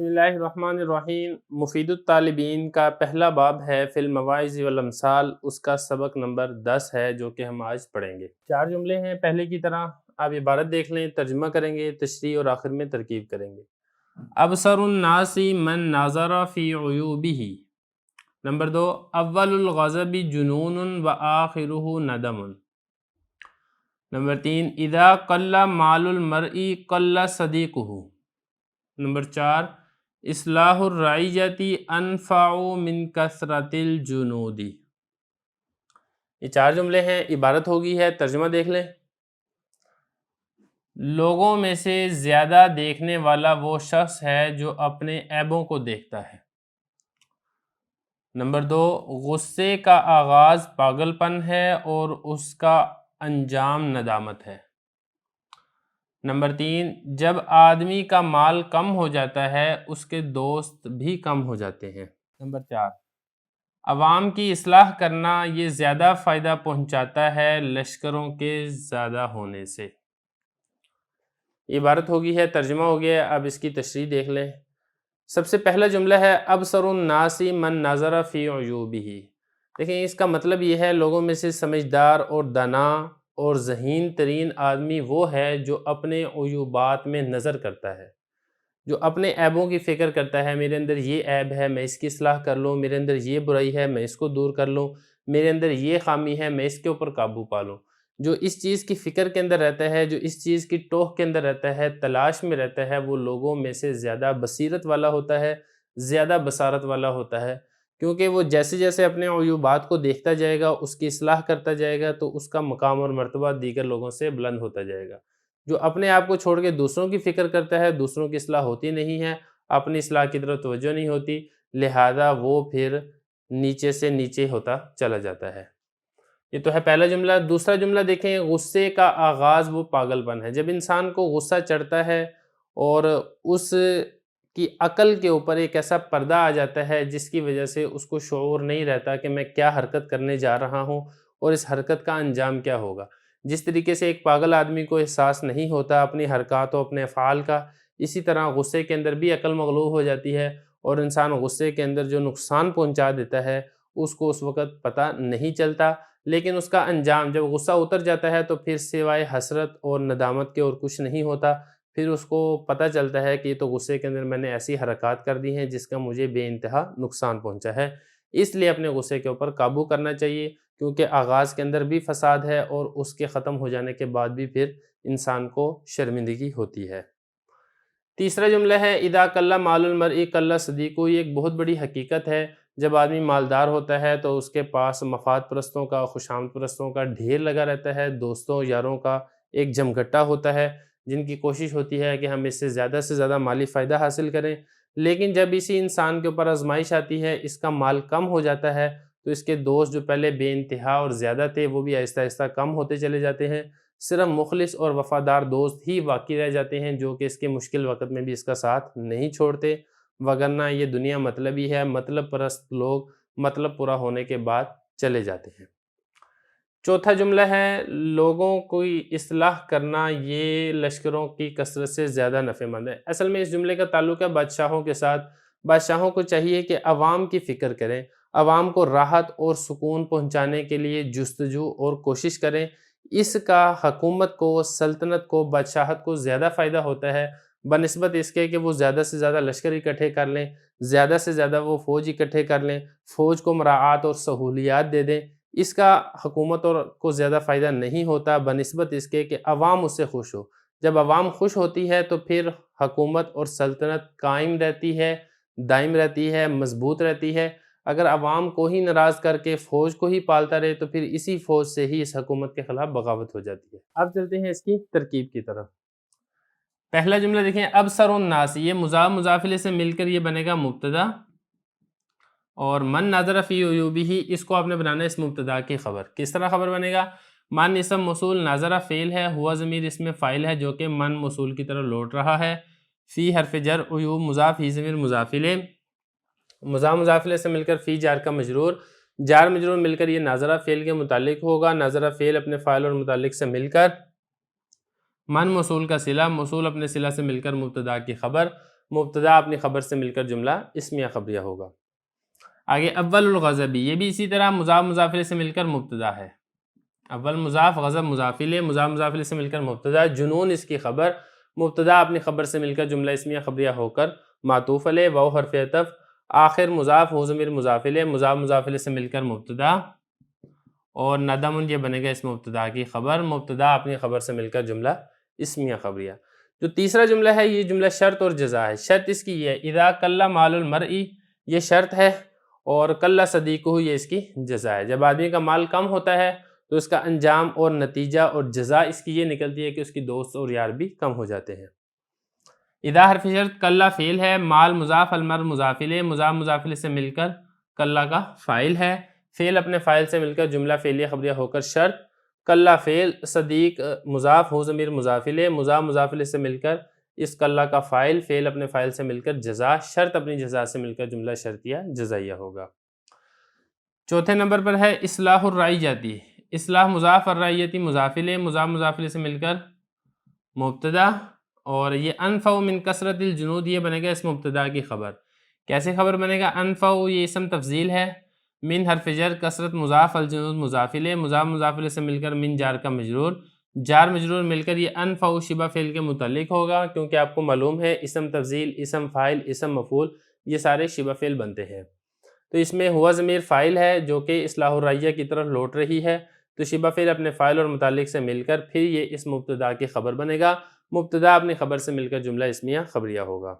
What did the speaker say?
بسم اللہ الرحمن الرحیم۔ مفید الطالبین کا پہلا باب ہے فی المواعظ والامثال، اس کا سبق نمبر 10 ہے جو کہ ہم آج پڑھیں گے۔ 4 جملے ہیں پہلے کی طرح، آپ عبارت دیکھ لیں، ترجمہ کریں گے، تشریح اور آخر میں ترکیب کریں گے۔ ابصر الناس من نظر فی عیوبہ۔ نمبر 2، اول الغضب جنون وآخرہ ندم۔ نمبر 3، اذا قل مال المرء قل صدیقہ۔ نمبر 4، اصلاح الرعیت انفع من کثرت الجنود۔ یہ 4 جملے ہیں، عبارت ہوگی ہے، ترجمہ دیکھ لیں۔ لوگوں میں سے زیادہ دیکھنے والا وہ شخص ہے جو اپنے عیبوں کو دیکھتا ہے۔ نمبر 2، غصے کا آغاز پاگل پن ہے اور اس کا انجام ندامت ہے۔ نمبر 3، جب آدمی کا مال کم ہو جاتا ہے اس کے دوست بھی کم ہو جاتے ہیں۔ نمبر 4، عوام کی اصلاح کرنا یہ زیادہ فائدہ پہنچاتا ہے لشکروں کے زیادہ ہونے سے۔ عبارت ہوگی ہے، ترجمہ ہو گیا، اب اس کی تشریح دیکھ لیں۔ سب سے پہلا جملہ ہے ابصر الناس من نظر فی عیوبہ۔ دیکھیں، اس کا مطلب یہ ہے لوگوں میں سے سمجھدار اور دانا اور ذہین ترین آدمی وہ ہے جو اپنے عیوبات میں نظر کرتا ہے، جو اپنے عیبوں کی فکر کرتا ہے۔ میرے اندر یہ عیب ہے، میں اس کی اصلاح کر لوں، میرے اندر یہ برائی ہے، میں اس کو دور کر لوں، میرے اندر یہ خامی ہے، میں اس کے اوپر قابو پا لوں۔ جو اس چیز کی فکر کے اندر رہتا ہے، جو اس چیز کی ٹوہ کے اندر رہتا ہے، تلاش میں رہتا ہے، وہ لوگوں میں سے زیادہ بصیرت والا ہوتا ہے، زیادہ بصارت والا ہوتا ہے، کیونکہ وہ جیسے جیسے اپنے عیوبات کو دیکھتا جائے گا، اس کی اصلاح کرتا جائے گا، تو اس کا مقام اور مرتبہ دیگر لوگوں سے بلند ہوتا جائے گا۔ جو اپنے آپ کو چھوڑ کے دوسروں کی فکر کرتا ہے، دوسروں کی اصلاح ہوتی نہیں ہے، اپنی اصلاح کی طرف توجہ نہیں ہوتی، لہذا وہ پھر نیچے سے نیچے ہوتا چلا جاتا ہے۔ یہ تو ہے پہلا جملہ۔ دوسرا جملہ دیکھیں، غصے کا آغاز وہ پاگل پن ہے۔ جب انسان کو غصہ چڑھتا ہے اور اس کی عقل کے اوپر ایک ایسا پردہ آ جاتا ہے جس کی وجہ سے اس کو شعور نہیں رہتا کہ میں کیا حرکت کرنے جا رہا ہوں اور اس حرکت کا انجام کیا ہوگا۔ جس طریقے سے ایک پاگل آدمی کو احساس نہیں ہوتا اپنی حرکات و اپنے افعال کا، اسی طرح غصے کے اندر بھی عقل مغلوب ہو جاتی ہے اور انسان غصے کے اندر جو نقصان پہنچا دیتا ہے اس کو اس وقت پتہ نہیں چلتا، لیکن اس کا انجام جب غصہ اتر جاتا ہے تو پھر سوائے حسرت اور ندامت کے اور کچھ نہیں ہوتا۔ پھر اس کو پتہ چلتا ہے کہ یہ تو غصے کے اندر میں نے ایسی حرکات کر دی ہیں جس کا مجھے بے انتہا نقصان پہنچا ہے۔ اس لیے اپنے غصے کے اوپر قابو کرنا چاہیے، کیونکہ آغاز کے اندر بھی فساد ہے اور اس کے ختم ہو جانے کے بعد بھی پھر انسان کو شرمندگی ہوتی ہے۔ تیسرا جملہ ہے اذا قل مال المرء قل صدیقہ۔ یہ ایک بہت بڑی حقیقت ہے۔ جب آدمی مالدار ہوتا ہے تو اس کے پاس مفاد پرستوں کا، خوش آمد پرستوں کا ڈھیر لگا رہتا ہے، دوستوں یاروں کا ایک جمگھٹا ہوتا ہے جن کی کوشش ہوتی ہے کہ ہم اس سے زیادہ مالی فائدہ حاصل کریں۔ لیکن جب اسی انسان کے اوپر آزمائش آتی ہے، اس کا مال کم ہو جاتا ہے، تو اس کے دوست جو پہلے بے انتہا اور زیادہ تھے وہ بھی آہستہ آہستہ کم ہوتے چلے جاتے ہیں۔ صرف مخلص اور وفادار دوست ہی باقی رہ جاتے ہیں جو کہ اس کے مشکل وقت میں بھی اس کا ساتھ نہیں چھوڑتے، وگرنہ یہ دنیا مطلبی ہے، مطلب پرست لوگ مطلب پورا ہونے کے بعد چلے جاتے ہیں۔ چوتھا جملہ ہے لوگوں کی اصلاح کرنا یہ لشکروں کی کثرت سے زیادہ نفع مند ہے۔ اصل میں اس جملے کا تعلق ہے بادشاہوں کے ساتھ۔ بادشاہوں کو چاہیے کہ عوام کی فکر کریں، عوام کو راحت اور سکون پہنچانے کے لیے جستجو اور کوشش کریں۔ اس کا حکومت کو، سلطنت کو، بادشاہت کو زیادہ فائدہ ہوتا ہے بنسبت اس کے کہ وہ زیادہ سے زیادہ لشکر اکٹھے کر لیں، زیادہ سے زیادہ وہ فوج اکٹھے کر لیں، فوج کو مراعات اور سہولیات دے دیں۔ اس کا حکومت اور کو زیادہ فائدہ نہیں ہوتا بنسبت اس کے کہ عوام اس سے خوش ہو۔ جب عوام خوش ہوتی ہے تو پھر حکومت اور سلطنت قائم رہتی ہے، دائم رہتی ہے، مضبوط رہتی ہے۔ اگر عوام کو ہی ناراض کر کے فوج کو ہی پالتا رہے تو پھر اسی فوج سے ہی اس حکومت کے خلاف بغاوت ہو جاتی ہے۔ اب چلتے ہیں اس کی ترکیب کی طرف۔ پہلا جملہ دیکھیں، ابصر الناس، یہ مضاف مضاف الیہ سے مل کر یہ بنے گا مبتدا، اور من نظر فی عیوبہ اس کو آپ نے بنانا ہے اس مبتدا کی خبر۔ کس طرح خبر بنے گا؟ من اسم موصول، نظر فعل ہے، ہوا ضمیر اس میں فاعل ہے جو کہ من موصول کی طرف لوٹ رہا ہے، فی حرف جر، عیوب مضاف، ہی ضمیر مضاف الیہ، مضاف مضاف الیہ سے مل کر فی جار کا مجرور، جار مجرور مل کر یہ ناظرہ فعل کے متعلق ہوگا، ناظرہ فعل اپنے فاعل اور متعلق سے مل کر من موصول کا صلہ، موصول اپنے صلہ سے مل کر مبتدا کی خبر، مبتدا اپنی خبر سے مل کر جملہ اسمیہ خبریہ ہوگا۔ آگے اول الغضبی، یہ بھی اسی طرح مضاف مضاف الیہ سے مل کر مبتدا ہے۔ اول مضاف، غضب مضاف الیہ، مضاف مضاف الیہ سے مل کر مبتدا، جنون اس کی خبر، مبتدا اپنی خبر سے مل کر جملہ اسمیہ خبریہ ہو کر معطوف علیہ، واو حرف عطف، آخر مضاف، ہو ضمیر مضاف الیہ، مضاف مضاف الیہ سے مل کر مبتدا، اور ندم یہ بنے گا اس مبتدا کی خبر، مبتدا اپنی خبر سے مل کر جملہ اسمیہ خبریہ۔ جو تیسرا جملہ ہے یہ جملہ شرط اور جزا ہے۔ شرط اس کی یہ ہے اذا قل مال المرء، یہ شرط ہے، اور قل صدیقہ یہ اس کی جزا ہے۔ جب آدمی کا مال کم ہوتا ہے تو اس کا انجام اور نتیجہ اور جزا اس کی یہ نکلتی ہے کہ اس کی دوست اور یار بھی کم ہو جاتے ہیں۔ اذا حرف شرط، قل فعل ہے، مال مضاف، المرء مضاف الیہ، مضاف مضاف الیہ سے مل کر قل کا فاعل ہے، فعل اپنے فاعل سے مل کر جملہ فعلیہ خبریہ ہو کر شرط، قل فعل، صدیق مضاف، ہو ضمیر مضاف الیہ، مضاف مضاف الیہ سے مل کر اس قل کا فاعل، فعل اپنے فاعل سے مل کر جزا، شرط اپنی جزا سے مل کر جملہ شرطیہ جزائیہ ہوگا۔ چوتھے نمبر پر ہے اصلاح الرعیتی، اصلاح مضاف، الرعیتی مضاف الیہ، مضاف مضاف الیہ سے مل کر مبتدا، اور یہ انفع من کثرت الجنود یہ بنے گا اس مبتدا کی خبر۔ کیسے خبر بنے گا؟ انفع یہ اسم تفضیل ہے، من حرف جر، کثرت مضاف، الجنود مضاف الیہ، مضاف مضاف الیہ سے مل کر من جار کا مجرور، جار مجرور مل کر یہ انفع شبہ فعل کے متعلق ہوگا، کیونکہ آپ کو معلوم ہے اسم تفضیل، اسم فاعل، اسم مفعول یہ سارے شبہ فعل بنتے ہیں۔ تو اس میں ہوا ضمیر فاعل ہے جو کہ اصلاح الرعیہ کی طرف لوٹ رہی ہے، تو شبہ فعل اپنے فاعل اور متعلق سے مل کر پھر یہ اس مبتدا کی خبر بنے گا، مبتدا اپنی خبر سے مل کر جملہ اسمیہ خبریہ ہوگا۔